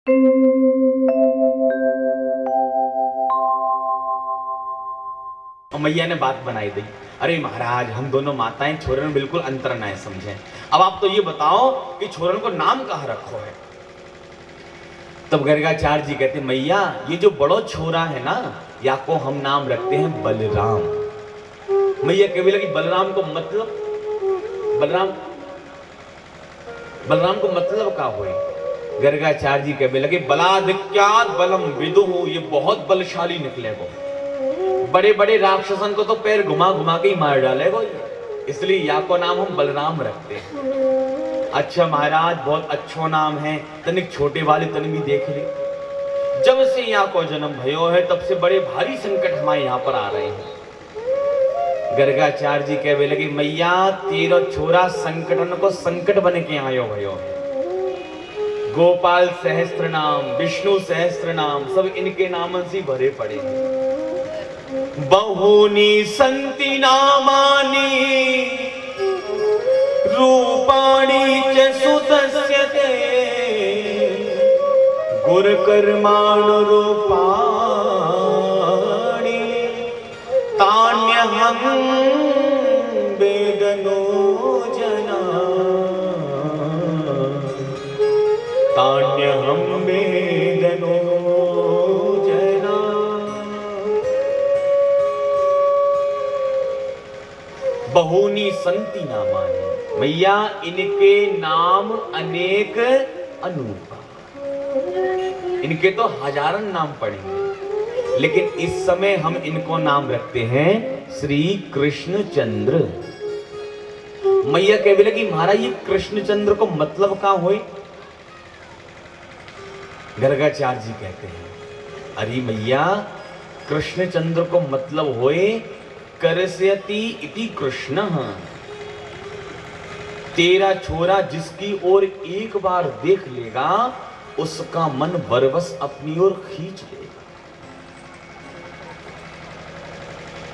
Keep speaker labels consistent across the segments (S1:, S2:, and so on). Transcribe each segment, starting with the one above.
S1: और मैया ने बात बनाई दी, अरे महाराज हम दोनों माताएं छोरन बिल्कुल अंतर न समझें, अब आप तो ये बताओ कि छोरन को नाम कहाँ रखो है। तब गर्गाचार्य जी कहते, मैया ये जो बड़ो छोरा है ना, या को हम नाम रखते हैं बलराम। मैया कहने लगी, बलराम को मतलब, बलराम को मतलब क्या हुए। गर्गाचार्य जी कहने लगे, बलाधिक्यात् बलम विदुः, ये बहुत बलशाली निकलेगो, बड़े बड़े राक्षसन को तो पैर घुमा घुमा के ही मार डालेगो, इसलिए या को नाम हम बलराम रखते हैं। अच्छा महाराज बहुत अच्छो नाम है, तनिक छोटे वाले तन भी देख ले, जब से यहाँ को जन्म भयो है तब से बड़े भारी संकट हमारे यहाँ पर आ रहे हैं। गर्गाचार्य जी कहने लगे, मैया तेरो छोरा संकटन को संकट बन के आयो भयो है। गोपाल सहस्त्र नाम, विष्णु सहस्त्र नाम, सब इनके नामन से भरे पड़े हैं। बहुनी संति नामानि रूपाणि च सुतस्य ते, गुरुकर्माणि रूपाणि तान्यहं वेदनो जना, तान्यहं वेदनो जना। बहुनी संति नामानि, मैया इनके नाम अनेक अनूपा, इनके तो हजारों नाम पड़ेंगे, लेकिन इस समय हम इनको नाम रखते हैं श्री कृष्णचंद्र। मैया कहने लगी, महाराज ये कृष्णचंद्र को मतलब क्या हुए। गर्गाचार्य जी कहते हैं, अरे मैया कृष्णचंद्र को मतलब होए करस्यति इति कृष्ण, तेरा छोरा जिसकी ओर एक बार देख लेगा उसका मन बरबस अपनी ओर खींच लेगा।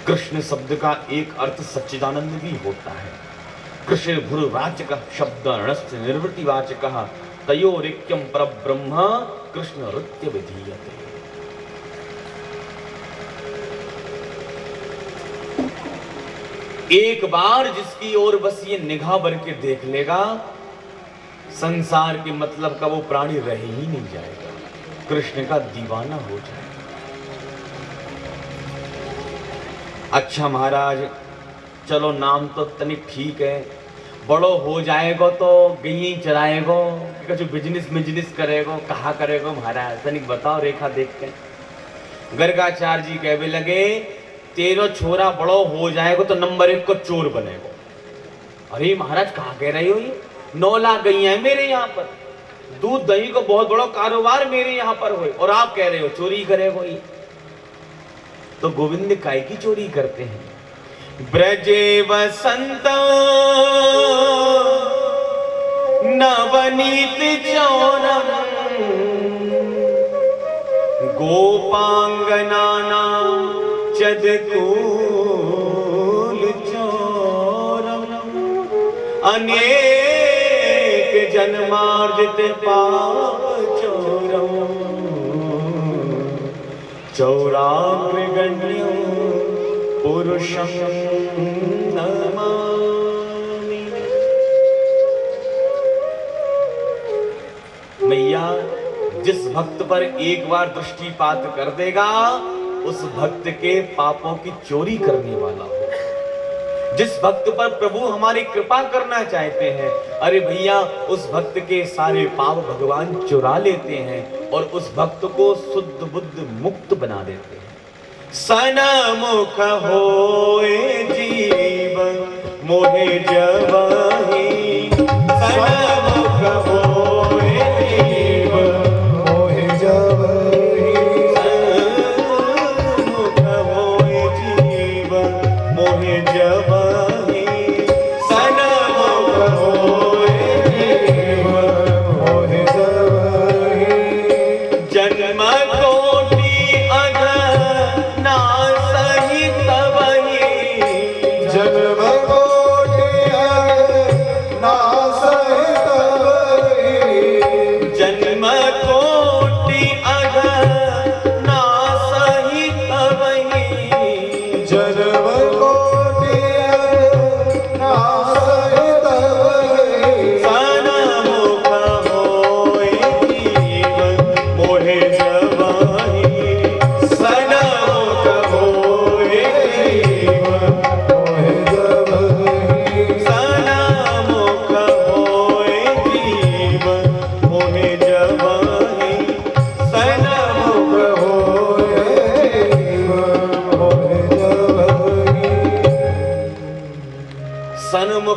S1: कृष्ण शब्द का एक अर्थ सच्चिदानंद भी होता है। कृष्ण भुर्वाचक शब्द णस्य निर्वृतिवाचक तयोरिक्यम परब्रह्म कृष्ण नृत्य विधीयते। एक बार जिसकी ओर बस ये निगाह भर के देख लेगा, संसार के मतलब का वो प्राणी रह ही नहीं जाएगा, कृष्ण का दीवाना हो जाएगा। अच्छा महाराज चलो नाम तो तनिक ठीक है, बड़ो हो जाएगो तो गई चराएगो, कुछ बिजनेस करेगो, कहा करेगो महाराज तनिक बताओ रेखा देख के। गर्गाचार्य जी कहने लगे, तेरो छोरा बड़ो हो जाएगो तो नंबर 1 को चोर बनेगो। अरे महाराज कहा कह रहे हो, ये 9 लाख गई है मेरे यहाँ पर, दूध दही को बहुत बड़ा कारोबार मेरे यहाँ पर हो, और आप कह रहे हो चोरी करेगो। ये तो गोविंद काय की चोरी करते हैं। ब्रजे वसंत नवनीत चौरम, गोपांगना चदकूल चोरम, अनेक जन्मार्जित पाप चोरम, चौराग्रगण्यं पुरुषं नमामि। मैया जिस भक्त पर एक बार दृष्टिपात कर देगा उस भक्त के पापों की चोरी करने वाला हो। जिस भक्त पर प्रभु हमारी कृपा करना चाहते हैं, अरे भैया उस भक्त के सारे पाप भगवान चुरा लेते हैं और उस भक्त को शुद्ध बुद्ध मुक्त बना देते हैं। सनमुख होए जीव मोहे जवाही, सनमुख होए जीव मोहे जवाही, सनमुख होए जीव मोहे जवाही, सनमुख होए जीव मोहे जवाही। जन्म कोटि अघना सहित वही, जन्म कोटि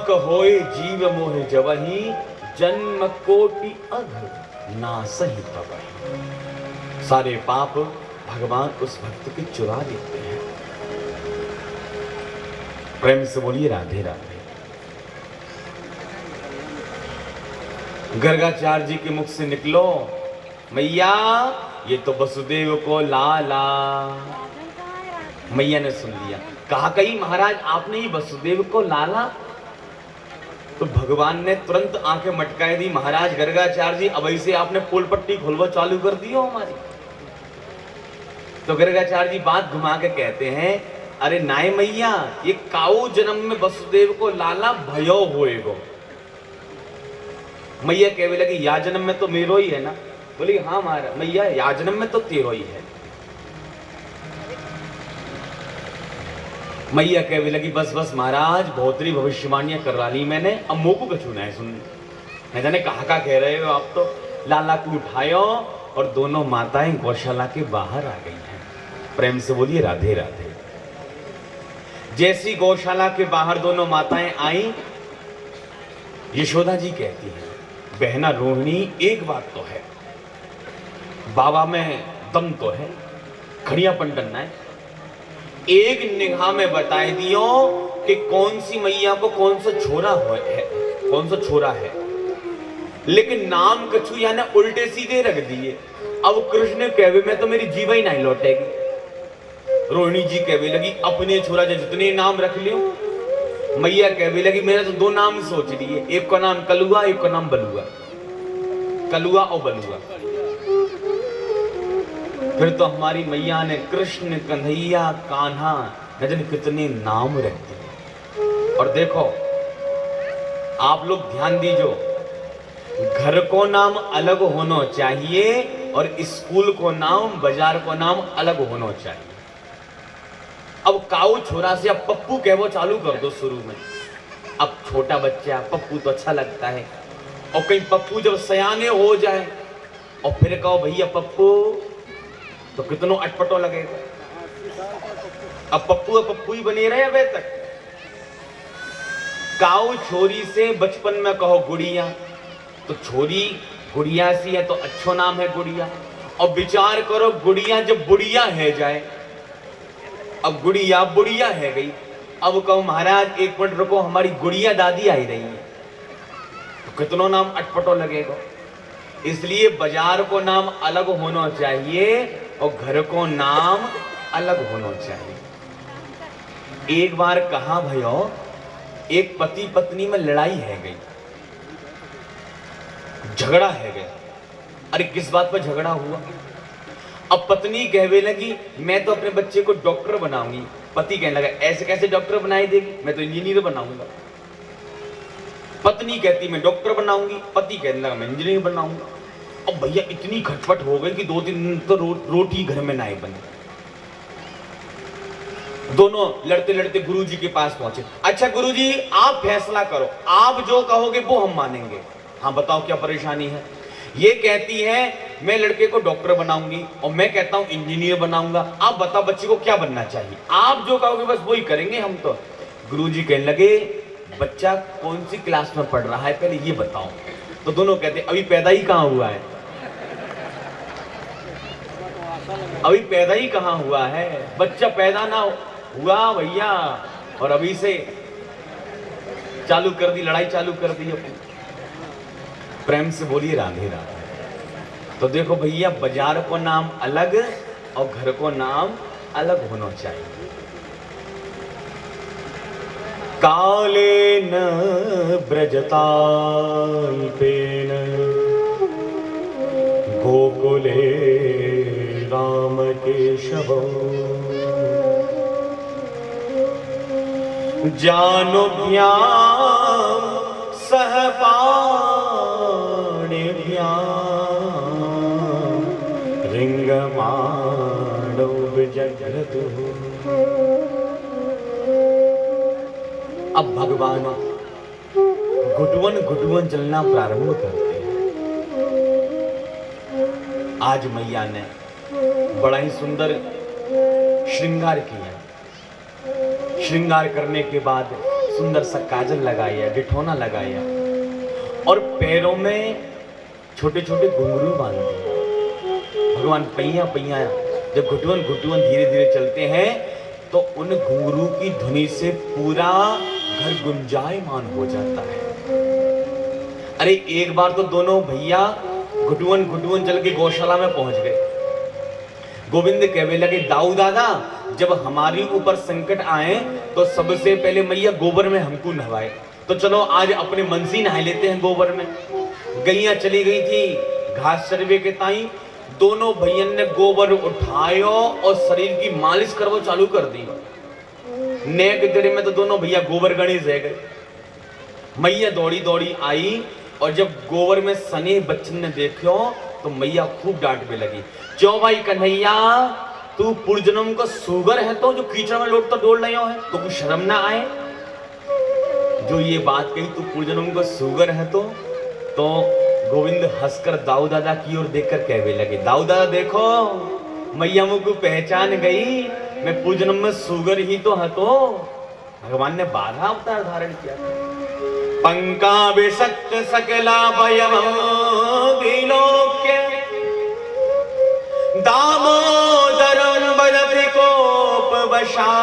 S1: होए जीव मोह जबहि, जन्म कोटि अघ नासहि तबहि। सारे पाप भगवान उस भक्त के चुरा देते हैं। प्रेम से बोलिए राधे राधे। गर्गाचार्य जी के मुख से निकलो, मैया ये तो वसुदेव को लाला। मैया ने सुन लिया, कहा कही महाराज आपने ही वसुदेव को लाला। तो भगवान ने तुरंत आंखें मटकाई दी, महाराज गर्गाचार्य जी अब ऐसे आपने पोल पट्टी खोलवा चालू कर दी हो हमारी। तो गर्गाचार्य जी बात घुमा के कहते हैं, अरे नाय मैया ये काऊ जन्म में वसुदेव को लाला भयो होएगो। मैया कहने लगी या जन्म में तो मेरो ही है ना। बोली हाँ महाराज मैया या जन्म में तो तेरो ही है। मैया कहने लगी बस बस महाराज बहुतरी भविष्यवाणियां कर ली मैंने, अब मोको कछु ना है सुन। मैं जाने कहा कह रहे हो आप। तो लाला को उठायो और दोनों माताएं गौशाला के बाहर आ गई हैं। प्रेम से बोलिए राधे राधे। जैसी गौशाला के बाहर दोनों माताएं आई, यशोदा जी कहती हैं, बहना रोहिणी एक बात तो है, बाबा में दम तो है, खड़ियापन करना है। एक निगाह में बताए दियो कि कौन सी मैया को कौन सा छोरा है, कौन सा छोरा है। लेकिन नाम कछु यानी उल्टे सीधे रख दिए। अब कृष्ण कहवे में तो मेरी जीवा ही नहीं लौटेगी। रोहिणी जी कहवे लगी अपने छोरा जो जितने नाम रख लियो। मैया कहवे लगी मैंने तो दो नाम सोच लिए, एक का नाम कलुआ एक का नाम बलुआ। कलुआ और बलुआ। फिर तो हमारी मैया ने कृष्ण कन्हैया कान्हा न जाने कितने नाम रखते हैं। और देखो आप लोग ध्यान दीजो, घर को नाम अलग होना चाहिए और स्कूल को नाम बाजार को नाम अलग होना चाहिए। अब काऊ छोरा से अब पप्पू कहवो चालू कर दो शुरू में। अब छोटा बच्चा पप्पू तो अच्छा लगता है, और कहीं पप्पू जब सयाने हो जाए और फिर कहो भैया पप्पू, तो कितनों अटपटो लगेगा। अब पप्पू ही बने रहे अबे तक। काऊ छोरी से बचपन में कहो गुड़िया, तो छोरी गुड़िया सी है तो अच्छो नाम है गुड़िया। और विचार करो गुड़िया जब बुढ़िया है जाए, अब गुड़िया बुढ़िया है गई, अब कहो महाराज एक मिनट रुको हमारी गुड़िया दादी आई रही है, तो कितनों नाम अटपटो लगेगा। इसलिए बाजार को नाम अलग होना चाहिए और घर को नाम अलग होना चाहिए। एक बार कहा भयो, एक पति पत्नी में लड़ाई है गई, झगड़ा है गया। अरे किस बात पर झगड़ा हुआ? अब पत्नी कहवे लगी मैं तो अपने बच्चे को डॉक्टर बनाऊंगी। पति कहने लगा ऐसे कैसे डॉक्टर बनाई देगी, मैं तो इंजीनियर बनाऊंगा। पत्नी कहती मैं डॉक्टर बनाऊंगी, पति कहने लगा मैं इंजीनियर बनाऊंगा। अब भैया इतनी खटपट हो गई कि 2 दिन तो रोटी घर में नहीं बनी। दोनों लड़ते लड़ते गुरुजी के पास पहुंचे। अच्छा गुरुजी आप फैसला करो, आप जो कहोगे वो हम मानेंगे। हाँ बताओ क्या परेशानी है? ये कहती है मैं लड़के को डॉक्टर बनाऊंगी और मैं कहता हूं इंजीनियर बनाऊंगा। आप बताओ बच्चे को क्या बनना चाहिए? आप जो कहोगे बस वही करेंगे हम तो। गुरुजी कहने लगे बच्चा कौन सी क्लास में पढ़ रहा है पहले ये बताओ। तो दोनों कहते अभी पैदा ही कहां हुआ है, अभी पैदा ही कहां हुआ है, बच्चा पैदा ना हुआ भैया और अभी से चालू कर दी, लड़ाई चालू कर दी अपनी। प्रेम से बोलिए राधे राधे। तो देखो भैया बाजार को नाम अलग और घर को नाम अलग होना चाहिए। कालेन ब्रजताल्पेन गोकुले राम केशवो जानुभ्याम सहपाणिभ्याम रिंगमाणो विजग्रतुः। अब भगवान घुटवन घुटवन चलना प्रारंभ करते हैं। आज मैया ने बड़ा ही सुंदर श्रृंगार किया। श्रृंगार करने के बाद सुंदर सा काजल लगाया, डिठोना लगाया और पैरों में छोटे छोटे घुंघरू बांध दिए। भगवान पैया पैया जब घुटुअन घुटुअन धीरे धीरे चलते हैं तो उन घुंघरू की ध्वनि से पूरा घर गुंजायमान हो जाता है। अरे एक बार तो दोनों भैया घुटुअन घुटुअन चल के गौशाला में पहुंच गए। गोविंद कहने लगे, दाऊ दादा, जब हमारे ऊपर संकट आए तो सबसे पहले मैया गोबर में हमको नहवाए, तो चलो आज अपने मन से नहा लेते हैं गोबर में। गैया चली गई थी घास चरवे के ताई, दोनों भैया ने गोबर उठायो और शरीर की मालिश करवो चालू कर दी। नेक देर में तो दोनों भैया गोबर गणेश रह गए। मैया दौड़ी दौड़ी आई और जब गोबर में सने बच्चन ने देखो तो मैया खूब डांटने लगी, क्यों भाई कन्हैया, तू पुरजन्म को सुगर है तो जो कीचड़ में लोट तो डोल रहे हो है, तो कुछ शर्म ना आए। जो ये बात कही तू पुरजन्म को सुगर है तो गोविंद हंसकर दाऊ दादा की ओर देखकर कहने लगे, दाऊ दादा देखो, मैया मुझको पहचान गई, मैं पुरजन्म में सुगर ही तो है। तो भगवान ने 12 अवतार धारण किया। पंका विशक्त सकला भयम विलोक्य दामोदरं वदति कोपवशात्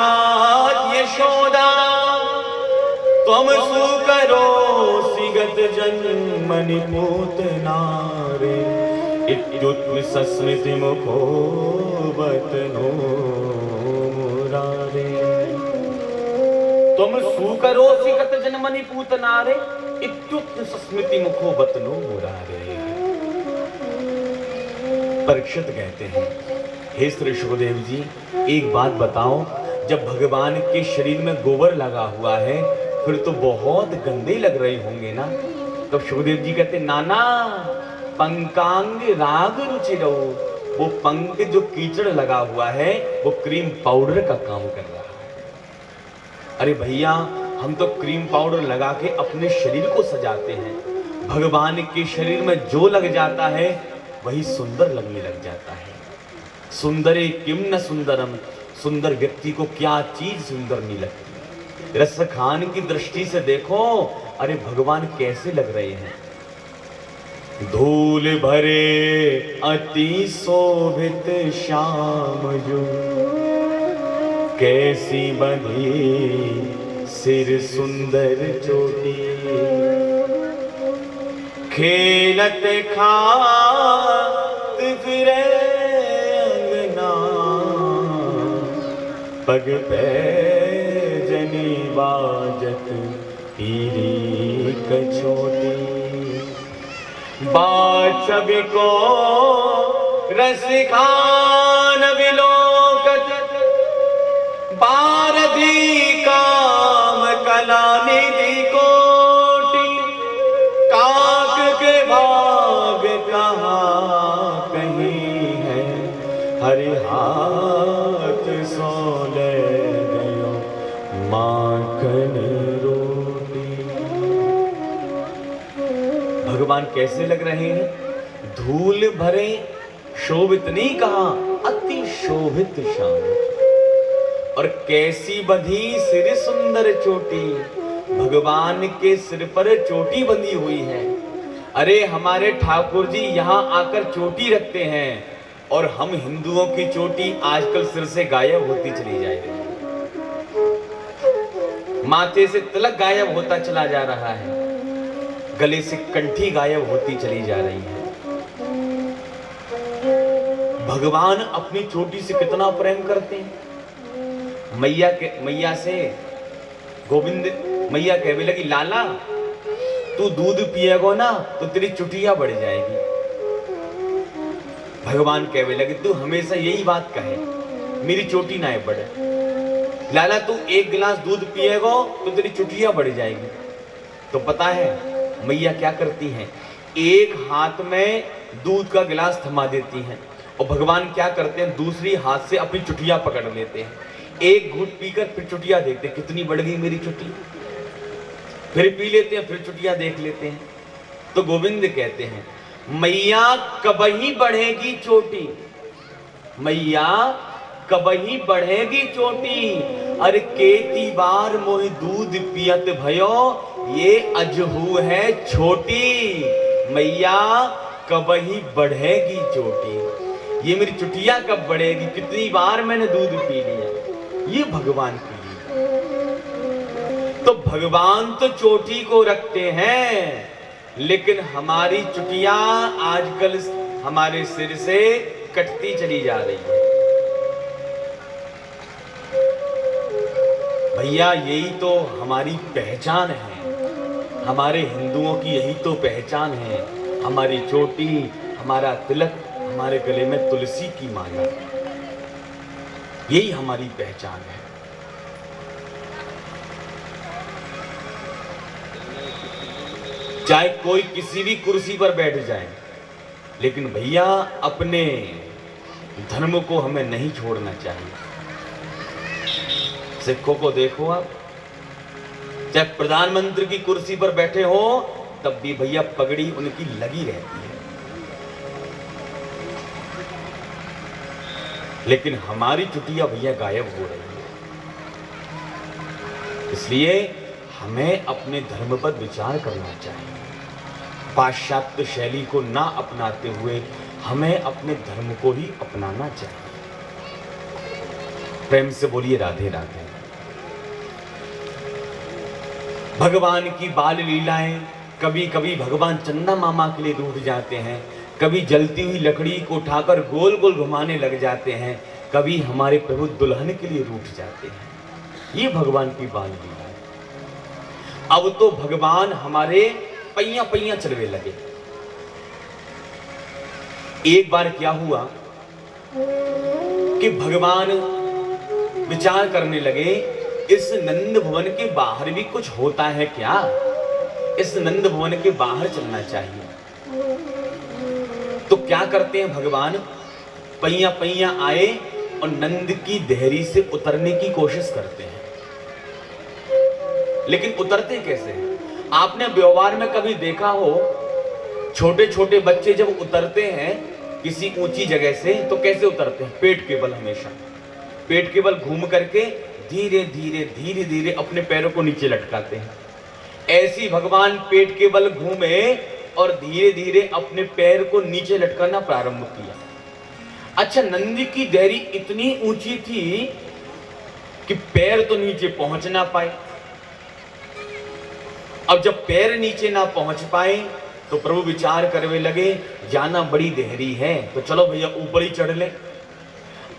S1: यशोदा त्वं सुकरोसि गत जन्मनि पूतनारे इत्युत्सस्मृति मुखो वतनो मुरारे। तुम सुकरोसि गत जन्मनि पूतनारे इत्युत्सस्मृति मुखो वतनो मुरारे। परीक्षित कहते हैं, हे श्री सुखदेव जी, एक बात बताओ, जब भगवान के शरीर में गोबर लगा हुआ है फिर तो बहुत गंदे लग रहे होंगे ना। तो सुखदेव जी कहते, नाना पंकांग राग रुचिरो, वो पंक जो कीचड़ लगा हुआ है वो क्रीम पाउडर का काम कर रहा है। अरे भैया, हम तो क्रीम पाउडर लगा के अपने शरीर को सजाते हैं, भगवान के शरीर में जो लग जाता है वही सुंदर लगने लग जाता है। सुंदरे किम न सुंदरम, सुंदर व्यक्ति को क्या चीज सुंदर नहीं लगती। रस खान की दृष्टि से देखो, अरे भगवान कैसे लग रहे हैं। धूल भरे अति शोभित श्याम जो, कैसी बंधी सिर सुंदर चोटी, खेलत खात फिरे अंगना, पग पे जनी बाजत हीरी कछोटी। बात सभी को रस खान विलोकत, बारधी काम कला निधि कोटि, काक के भाग कहाँ कहीं है, हरि हाथ सोले गयो माखन रोटी। भगवान कैसे लग रहे हैं? धूल भरे, शोभित नहीं कहा, अति शोभित श्याम। और कैसी बंधी सिर सुंदर चोटी, भगवान के सिर पर चोटी बंधी हुई है। अरे हमारे ठाकुर जी यहाँ आकर चोटी रखते हैं और हम हिंदुओं की चोटी आजकल सिर से गायब होती चली जा रही है। माथे से तिलक गायब होता चला जा रहा है, गले से कंठी गायब होती चली जा रही है। भगवान अपनी चोटी से कितना प्रेम करते हैं। मैया से गोविंद, मैया कहने लगी, लाला तू दूध पिएगो ना तो तेरी चुटिया बढ़ जाएगी। भगवान कहने लगे, तू हमेशा यही बात कहे, मेरी चोटी ना बढ़े। लाला तू एक गिलास दूध पिएगो तो तेरी चुटिया बढ़ जाएगी। तो पता है मैया क्या करती हैं? एक हाथ में दूध का गिलास थमा देती हैं और भगवान क्या करते हैं, दूसरी हाथ से अपनी चुटिया पकड़ लेते हैं। एक घूंट पीकर फिर चुटिया देखते हैं, कितनी बढ़ गई मेरी चुटी। फिर पी लेते हैं, फिर चुटिया देख लेते हैं। तो गोविंद कहते हैं, मैया कब ही बढ़ेगी चोटी, मैया कबही बढ़ेगी चोटी। अरे केती बार मोहि दूध पियत भयो, ये अजहू है छोटी। मैया कबही बढ़ेगी चोटी, ये मेरी चुटिया कब बढ़ेगी, कितनी बार मैंने दूध पी लिया। ये भगवान की तो भगवान तो चोटी को रखते हैं, लेकिन हमारी चुटिया आजकल हमारे सिर से कटती चली जा रही है। भैया यही तो हमारी पहचान है, हमारे हिंदुओं की यही तो पहचान है। हमारी चोटी, हमारा तिलक, हमारे गले में तुलसी की माला, यही हमारी पहचान है। चाहे कोई किसी भी कुर्सी पर बैठ जाए, लेकिन भैया अपने धर्म को हमें नहीं छोड़ना चाहिए। सिखों को देखो आप, चाहे प्रधानमंत्री की कुर्सी पर बैठे हो तब भी भैया पगड़ी उनकी लगी रहती है, लेकिन हमारी चुटिया भैया गायब हो रही है। इसलिए हमें अपने धर्म पर विचार करना चाहिए। पाश्चात्य शैली को ना अपनाते हुए हमें अपने धर्म को ही अपनाना चाहिए। प्रेम से बोलिए राधे राधे। भगवान की बाल लीलाएं, कभी कभी भगवान चंदा मामा के लिए रूठ जाते हैं, कभी जलती हुई लकड़ी को उठाकर गोल गोल घुमाने लग जाते हैं, कभी हमारे प्रभु दुल्हन के लिए रूठ जाते हैं। ये भगवान की बाल लीला है। अब तो भगवान हमारे पैया पैया चलवे लगे। एक बार क्या हुआ कि भगवान विचार करने लगे, इस नंद भवन के बाहर भी कुछ होता है क्या, इस नंद भवन के बाहर चलना चाहिए। तो क्या करते हैं भगवान, पैया पैया आए और नंद की देहरी से उतरने की कोशिश करते हैं। लेकिन उतरते कैसे हैं? आपने व्यवहार में कभी देखा हो, छोटे छोटे बच्चे जब उतरते हैं किसी ऊंची जगह से तो कैसे उतरते हैं? पेट के बल, हमेशा पेट के बल घूम करके धीरे धीरे धीरे धीरे अपने पैरों को नीचे लटकाते हैं। ऐसी भगवान पेट के बल घूमे और धीरे धीरे अपने पैर को नीचे लटकाना प्रारंभ किया। अच्छा, नंदी की देहरी इतनी ऊंची थी कि पैर तो नीचे पहुंच ना पाए। अब जब पैर नीचे ना पहुंच पाए तो प्रभु विचार करने लगे, जाना बड़ी देहरी है तो चलो भैया ऊपर ही चढ़ ले।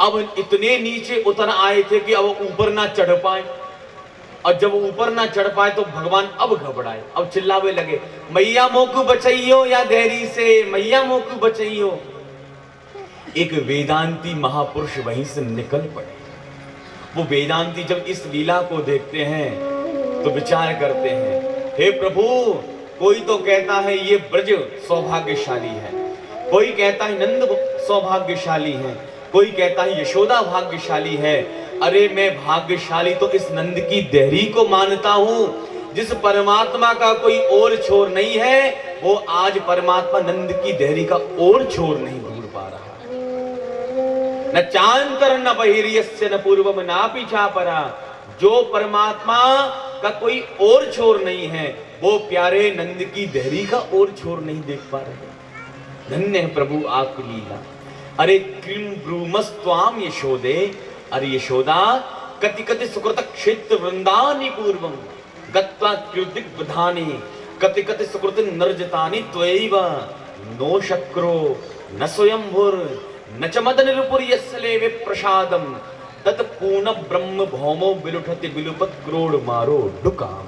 S1: अब इतने नीचे उतर आए थे कि अब ऊपर ना चढ़ पाए, और जब ऊपर ना चढ़ पाए तो भगवान अब घबराए, अब चिल्लावे लगे, मैया मोकू बचइयो या देहरी से, मैया मोकू बचइयो। एक वेदांती महापुरुष वहीं से निकल पड़े। वो वेदांती जब इस लीला को देखते हैं तो विचार करते हैं, हे प्रभु, कोई तो कहता है ये ब्रज सौभाग्यशाली है, कोई कहता है नंद सौभाग्यशाली है, कोई कहता है यशोदा भाग्यशाली है। अरे मैं भाग्यशाली तो इस नंद की देहरी को मानता हूं, जिस परमात्मा का कोई और छोर नहीं है, वो आज परमात्मा नंद की देहरी का और छोर नहीं ढूंढ पा रहा। न चांतर न बहिर्यस्य न पूर्वम नापि चापरा। जो परमात्मा का कोई और छोर नहीं है, वो प्यारे नंद की देहरी का और छोर नहीं देख पा रहे। धन्य है प्रभु आपकी लीला। अरे क्रीम ब्रूमस्त्वाम यशोदे, अरे यशोदा, कति कति सुकृत क्षेत्र वृंदानि पूर्वम गत्वा कृतिक विधानी, कति कति सुकृत नर्जतानि त्वयैव, नो शक्रो न स्वयंभुर न च मदन रिपुर यस्ले वे प्रसादम, तत् पूर्ण ब्रह्म भौमो विलुठति विलुपत क्रोड़ मारो डुकाम।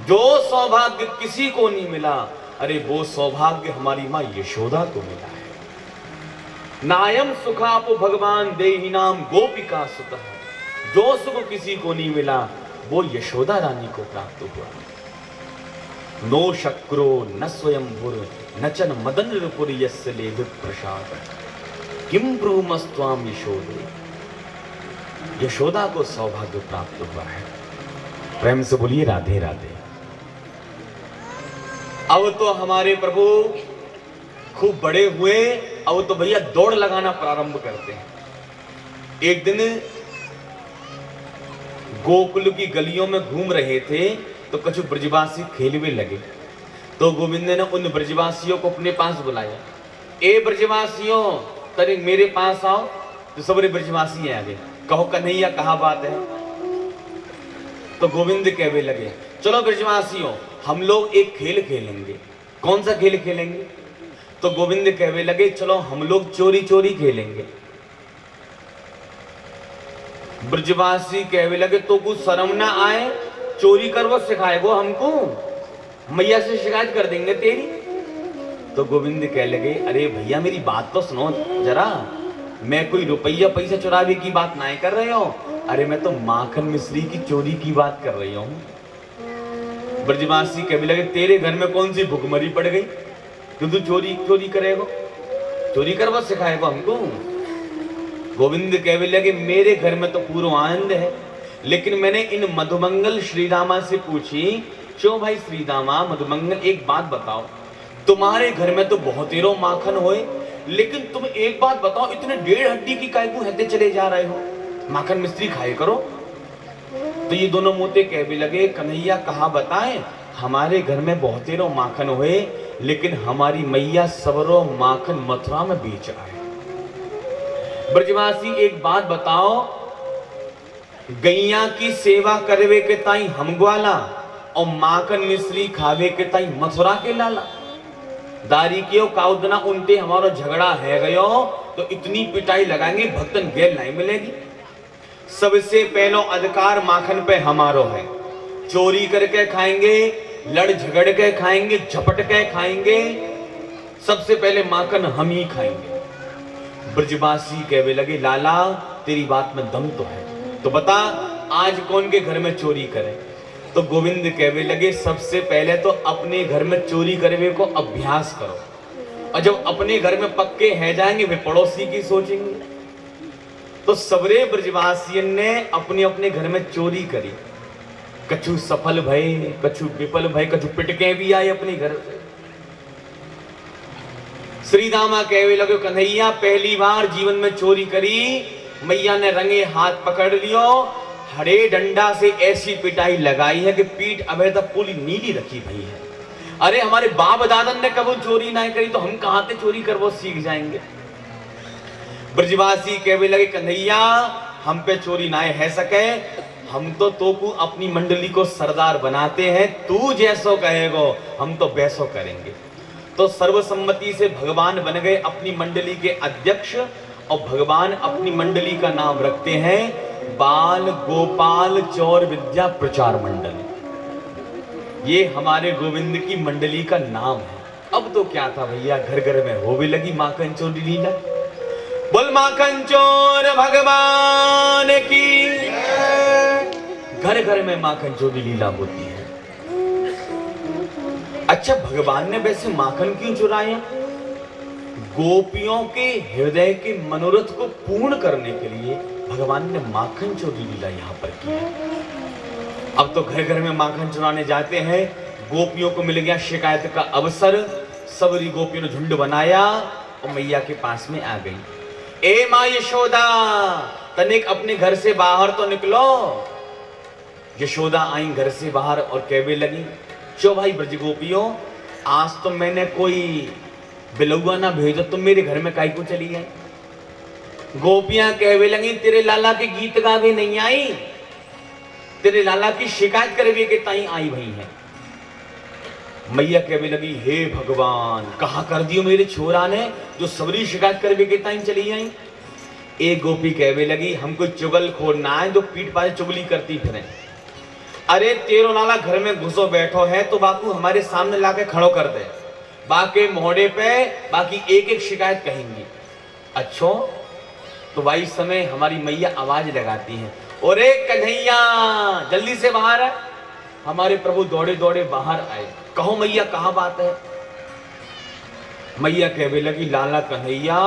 S1: जो सौभाग्य किसी को नहीं मिला, अरे वो सौभाग्य हमारी मां यशोदा को मिला है। नायम सुखापो भगवान देहि नाम गोपिका सुत। जो सुख किसी को नहीं मिला वो यशोदा रानी को प्राप्त हुआ। नो शक्रो न स्वयंभुर न च मदन रिपुर यस्य लेभ प्रसाद, किम ब्रूमस्त्वाम यशोदे। यशोदा को सौभाग्य प्राप्त हुआ है। प्रेम से बोलिए राधे राधे। अब तो हमारे प्रभु खूब बड़े हुए, अब तो भैया दौड़ लगाना प्रारंभ करते हैं। एक दिन गोकुल की गलियों में घूम रहे थे तो कुछ ब्रजवासी खेलने लगे। तो गोविंद ने उन ब्रजवासियों को अपने पास बुलाया। ए ब्रजवासियों, तरे मेरे पास आओ। तो सबरे ब्रजवासी आ गए। कहो कन्हैया, कहा बात है? तो गोविंद कहने लगे, चलो ब्रजवासियों, हम लोग एक खेल खेलेंगे। कौन सा खेल खेलेंगे? तो गोविंद कहने लगे, चलो हम लोग चोरी चोरी खेलेंगे। ब्रजवासी कहने लगे, तो कुछ शर्म ना आए, चोरी कर वो सिखाएगो हमको, मैया से शिकायत कर देंगे तेरी। तो गोविंद कह लगे, अरे भैया मेरी बात तो सुनो जरा, मैं कोई रुपया पैसा चुरावे की बात नहीं कर रहे हो, अरे मैं तो माखन मिश्री की चोरी की बात कर रही हूँ। ब्रजवासी कहने लगे, तेरे घर में कौन सी भुखमरी पड़ गई तू चोरी चोरी करेगा, चोरी कर बस सिखाएगा हमको। गोविंद कहने लगे, मेरे घर में तो पूरा आनंद है, लेकिन मैंने इन मधुमंगल श्रीरामा से पूछी, क्यों भाई श्रीरामा मधुमंगल, एक बात बताओ, तुम्हारे घर में तो बहुत ही माखन होए, लेकिन तुम एक बात बताओ, इतने 1.5 हड्डी की काय को हते चले जा रहे हो, माखन मिश्री खाए करो। तो ये दोनों मोते कहने लगे, कन्हैया कहा बताएं, हमारे घर में बहुत ही माखन हुए, लेकिन हमारी मैया सबरो माखन मथुरा में बेच आए। ब्रजवासी एक बात बताओ, गैया की सेवा करवे के ताई हम ग्वाला और माखन मिश्री खावे के ताई मथुरा के लाला। दारी के काउदना उनते हमारा झगड़ा है गयो तो इतनी पिटाई लगाएंगे भक्तन गेल नहीं मिलेगी। सबसे पहलो अधिकार माखन पे हमारो है, चोरी करके खाएंगे, लड़ झगड़ के खाएंगे, झपट के खाएंगे, सबसे पहले माखन हम ही खाएंगे। ब्रजवासी कहने लगे, लाला तेरी बात में दम तो है, तो बता आज कौन के घर में चोरी करे? तो गोविंद कहने लगे, सबसे पहले तो अपने घर में चोरी करने को अभ्यास करो, और जब अपने घर में पक्के है जाएंगे वे पड़ोसी की सोचेंगे। तो सबरे ब्रजवासियन ने अपने अपने घर में चोरी करी, कछु सफल भय, कछु विफल भय, कछु पिटके भी आए अपने घर से। श्रीदामा कहने लगे, कन्हैया पहली बार जीवन में चोरी करी, मैया ने रंगे हाथ पकड़ लियो, हरे डंडा से ऐसी पिटाई लगाई है कि पीठ अबे तक पूरी नीली रखी भई है। अरे हमारे बाप दादन ने कभी चोरी नहीं करी तो हम कहां से चोरी कर वो सीख जाएंगे। ब्रजवासी कहने लगे, कन्हैया हम पे चोरी ना है सके, हम तो को अपनी मंडली को सरदार बनाते हैं, तू जैसो कहेगो हम तो वैसो करेंगे। तो सर्वसम्मति से भगवान बन गए अपनी मंडली के अध्यक्ष, और भगवान अपनी मंडली का नाम रखते हैं बाल गोपाल चौर विद्या प्रचार मंडली। ये हमारे गोविंद की मंडली का नाम है। अब तो क्या था भैया, घर घर में हो भी लगी माखन चोरी लीला। बोल माखन चोर भगवान की, घर घर में माखन चोरी लीला होती है। अच्छा, भगवान ने वैसे माखन क्यों चुराया? गोपियों के हृदय के मनोरथ को पूर्ण करने के लिए भगवान ने माखन चोरी लीला यहाँ पर की है। अब तो घर घर में माखन चुराने जाते हैं, गोपियों को मिल गया शिकायत का अवसर, सबरी गोपियों ने झुंड बनाया और मैया के पास में आ गई। ए माँ यशोदा, तनिक अपने घर से बाहर तो निकलो। यशोदा आई घर से बाहर और कहने लगी, चो भाई ब्रज गोपियों, आज तो मैंने कोई बिलौआ ना भेजो, तुम मेरे घर में काई को चली गई? गोपियां कहने लगी, तेरे लाला के गीत गावे नहीं आई, तेरे लाला की शिकायत करवे के ताई आई भई है। मैया कहने लगी, हे भगवान, कहा कर दियो मेरे छोरा ने जो सबरी शिकायत करवे के ताई चली आई। एक गोपी कहने लगी, हमको चुगलखोर ना है जो पीठ पाछे चुगली करती फिरे। अरे तेरो लाला घर में घुसो बैठो है तो बापू हमारे सामने लाके खड़ो कर दे, बाकी मोड़े पे बाकी एक एक शिकायत कहेंगी। अच्छो, तो भाई समय हमारी मैया आवाज लगाती है, ओरे कन्हैया जल्दी से बाहर आ। हमारे प्रभु दौड़े दौड़े बाहर आए। कहो मैया कहा बात है? मैया कहने लगी, लाला कन्हैया,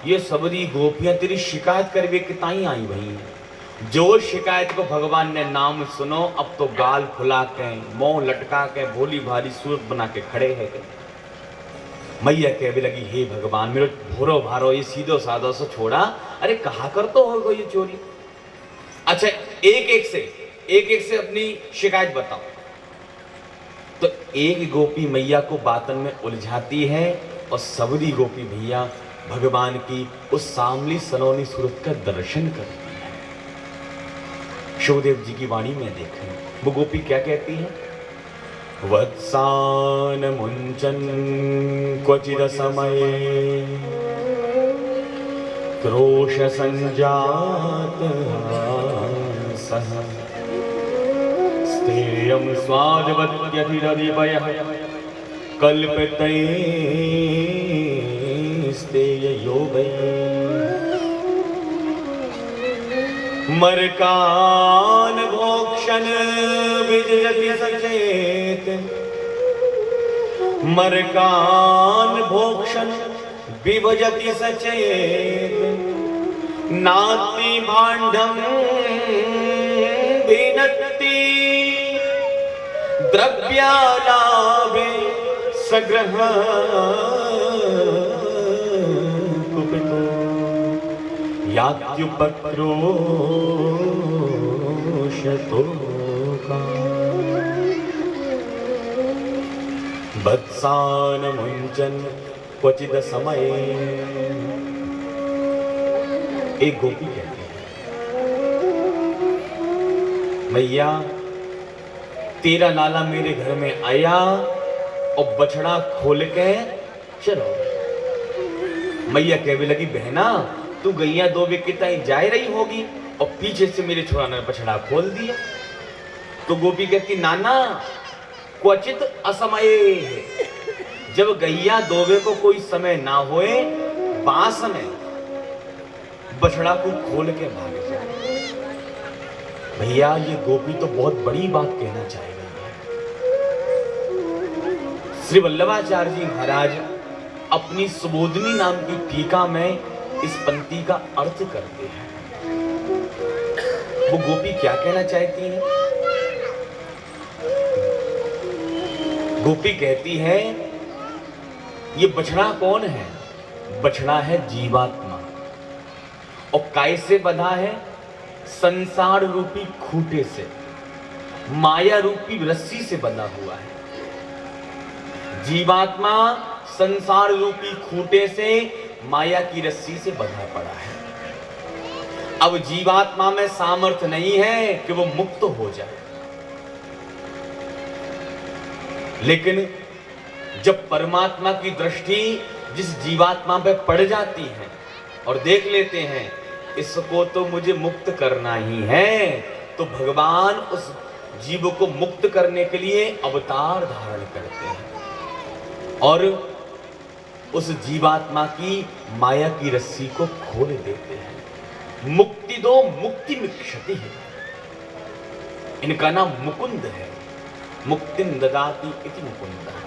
S1: ये सबरी गोपियां तेरी शिकायत करवे के ताई आई भई हैं। जो शिकायत को भगवान ने नाम सुनो, अब तो गाल फुला के, मुंह लटका के, भोली भारी सूरत बना के खड़े है। मैया कहने लगी, हे भगवान, मेरे भोरो भारो ये सीधो साधो से छोड़ा, अरे कहा कर तो होगा ये चोरी। अच्छा, एक एक से अपनी शिकायत बताओ। तो एक गोपी मैया को बातन में उलझाती है और सबरी गोपी भैया भगवान की उस सामली सलोनी सूरत का दर्शन करती है। शिवदेव जी की वाणी में देखें, वो गोपी क्या कहती है? वत्सान मुंचन क्वचिद समये क्रोश संजात सह स्तेयं स्वादवत्यधिरधिपयः कल्पते स्तेय योगैः मरकान भोक्षण विजयति सचेत मरकान भोक्षण विभजति सचेत नाति भाण्डं भिनत्ति द्रव्यालाभे सग्रह कुपितो यात्युपक्रोशतो का वत्सान मुंचन क्वचिद समये। एक गोपी कहती है, मैया तेरा लाला मेरे घर में आया और बछड़ा खोल के चलो। मैया कहने लगी, बहना तू गैया दो विकिता जा रही होगी और पीछे से मेरे छोरा ने बछड़ा खोल दिया। तो गोपी कहती, नाना क्वचित असमये है, जब गैया दोवे को कोई समय ना होए, बास में बछड़ा को खोल के भाग जाए। भैया ये गोपी तो बहुत बड़ी बात कहना चाह रही है। श्री वल्लभाचार्य जी महाराज अपनी सुबोधनी नाम की टीका में इस पंक्ति का अर्थ करते हैं। वो गोपी क्या कहना चाहती है? गोपी कहती है, ये बछड़ा कौन है? बछड़ा है जीवात्मा, और कैसे बंधा है? संसार रूपी खूंटे से, माया रूपी रस्सी से बंधा हुआ है। जीवात्मा संसार रूपी खूंटे से, माया की रस्सी से बंधा पड़ा है। अब जीवात्मा में सामर्थ्य नहीं है कि वो मुक्त हो जाए, लेकिन जब परमात्मा की दृष्टि जिस जीवात्मा पे पड़ जाती है और देख लेते हैं इसको तो मुझे मुक्त करना ही है, तो भगवान उस जीव को मुक्त करने के लिए अवतार धारण करते हैं और उस जीवात्मा की माया की रस्सी को खोल देते हैं। मुक्ति दो मुक्ति मिक्षति है, इनका नाम मुकुंद है। मुक्तिं ददाति इति मुकुंदः।